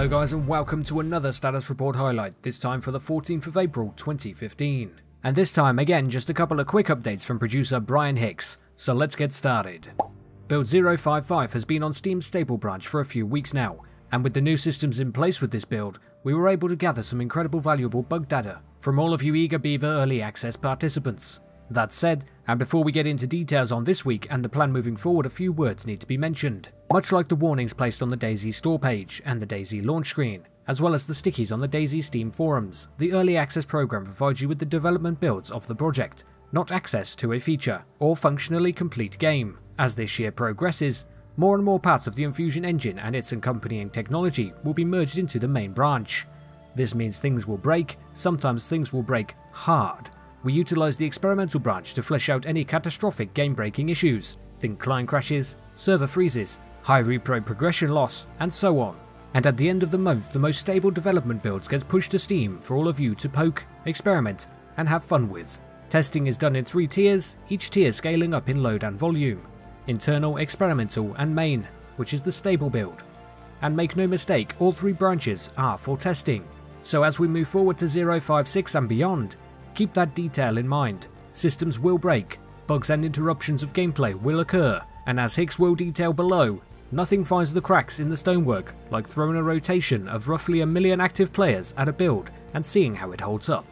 Hello guys and welcome to another status report highlight, this time for the 14th of April 2015. And this time again just a couple of quick updates from producer Brian Hicks, so let's get started. Build 055 has been on Steam's stable branch for a few weeks now, and with the new systems in place with this build, we were able to gather some incredible valuable bug data from all of you eager Beaver early access participants. That said, and before we get into details on this week and the plan moving forward, a few words need to be mentioned. Much like the warnings placed on the DayZ store page and the DayZ launch screen, as well as the stickies on the DayZ Steam forums, the early access program provides you with the development builds of the project, not access to a feature or functionally complete game. As this year progresses, more and more parts of the Infusion engine and its accompanying technology will be merged into the main branch. This means things will break, sometimes things will break hard. We utilize the experimental branch to flesh out any catastrophic game-breaking issues, think client crashes, server freezes, high repro progression loss, and so on. And at the end of the month, the most stable development builds gets pushed to Steam for all of you to poke, experiment, and have fun with. Testing is done in 3 tiers, each tier scaling up in load and volume. Internal, experimental, and main, which is the stable build. And make no mistake, all 3 branches are for testing. So as we move forward to 056 and beyond, keep that detail in mind. Systems will break, bugs and interruptions of gameplay will occur, and as Hicks will detail below, nothing finds the cracks in the stonework like throwing a rotation of roughly 1 million active players at a build and seeing how it holds up.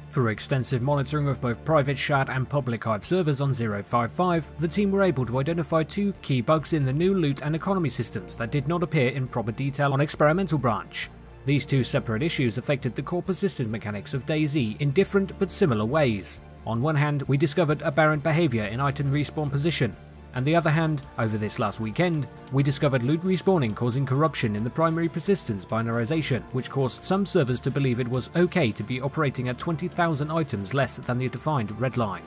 Through extensive monitoring of both private chat and public hive servers on 055, the team were able to identify 2 key bugs in the new loot and economy systems that did not appear in proper detail on experimental branch. These 2 separate issues affected the core persistent mechanics of DayZ in different but similar ways. On one hand, we discovered aberrant behavior in item respawn position, and the other hand, over this last weekend, we discovered loot respawning causing corruption in the primary persistence binarization, which caused some servers to believe it was okay to be operating at 20,000 items less than the defined red line.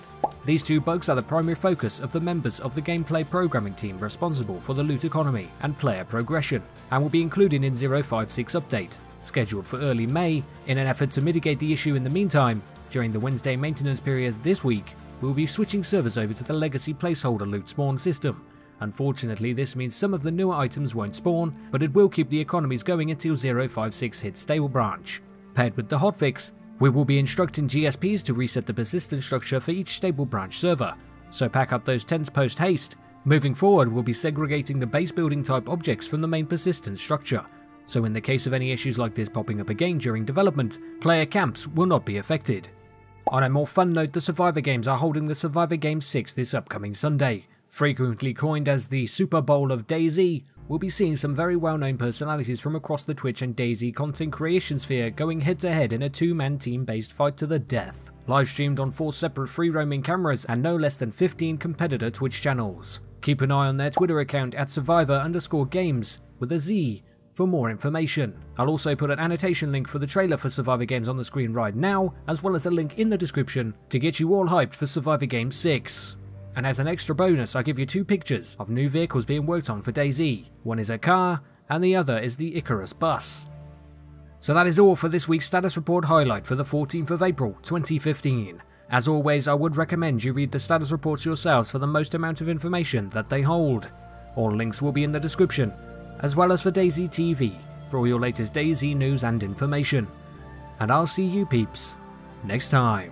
These 2 bugs are the primary focus of the members of the gameplay programming team responsible for the loot economy and player progression, and will be included in 056 update, scheduled for early May. In an effort to mitigate the issue in the meantime, during the Wednesday maintenance period this week, we will be switching servers over to the legacy placeholder loot spawn system. Unfortunately, this means some of the newer items won't spawn, but it will keep the economies going until 056 hits stable branch. Paired with the hotfix, we will be instructing GSPs to reset the persistent structure for each stable branch server, so pack up those tents post haste. Moving forward, we'll be segregating the base building type objects from the main persistent structure, so in the case of any issues like this popping up again during development, player camps will not be affected. On a more fun note, the Survivor Games are holding the Survivor Games 6 this upcoming Sunday. Frequently coined as the Super Bowl of DayZ, we'll be seeing some very well-known personalities from across the Twitch and DayZ content creation sphere going head-to-head in a 2-man team-based fight to the death. Live streamed on 4 separate free-roaming cameras and no less than 15 competitor Twitch channels. Keep an eye on their Twitter account at Survivor_Games with a Z for more information. I'll also put an annotation link for the trailer for Survivor Games on the screen right now, as well as a link in the description to get you all hyped for Survivor Games 6. And as an extra bonus, I give you 2 pictures of new vehicles being worked on for DayZ. One is a car, and the other is the Icarus bus. So that is all for this week's status report highlight for the 14th of April 2015. As always, I would recommend you read the status reports yourselves for the most amount of information that they hold. All links will be in the description, as well as for DayZ TV for all your latest DayZ news and information. And I'll see you peeps next time.